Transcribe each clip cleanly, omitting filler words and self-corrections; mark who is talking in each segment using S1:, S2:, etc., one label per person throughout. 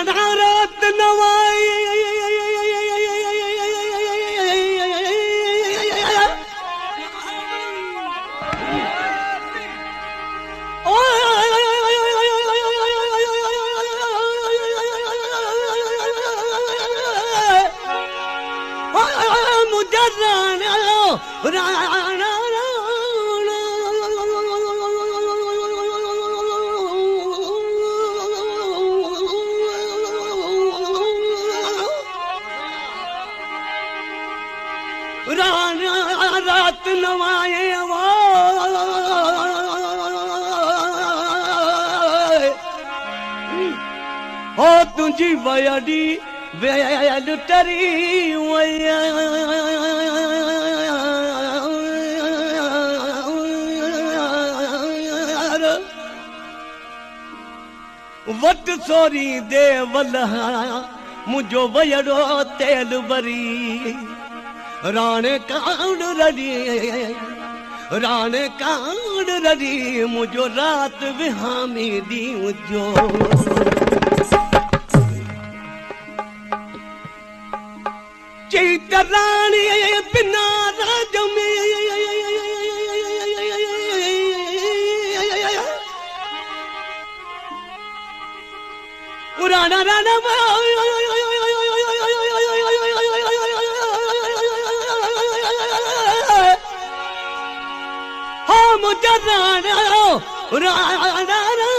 S1: रात नवाई रात नवाए हो तुझी वयडी वेल टरी वया वट सोरी दे वल्हा मुझो वयडो तेल बरी राणे कांड रडी मुझो रात विहामी दी मुझो चैत राणी बिना राज में राणा राणा मुझे राणा राणा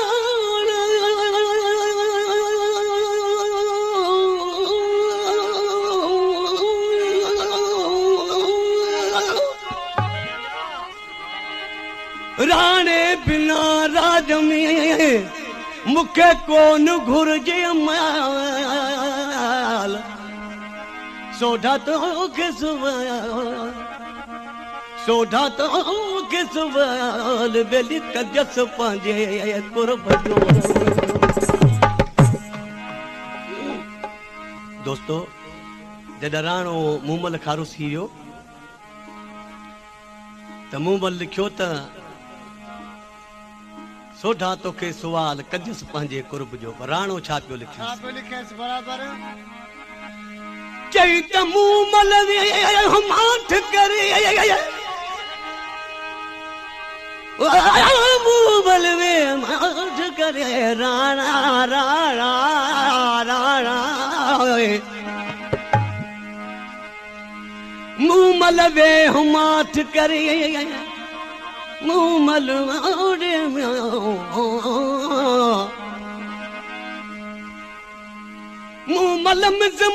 S1: राणे बिना राज में मुखे कोन घुर्जे माल सोढ़ा तो किसवाल बेली कजस पांजे कुर्बनो दोस्तों जॾहिं राणो मूमल खारूस थी वियो त मूमल लिखियो त सोढ़ा तोखे सुवाल कजस पंहिंजे कुर्ब जो राणो छा पियो लिखेसि
S2: बराबर
S1: चई त मूमल माठ करे मूमल माठ करे राणा राणा राणा मूमल वे माठ करे मूमल मारे मूमल मिज़मा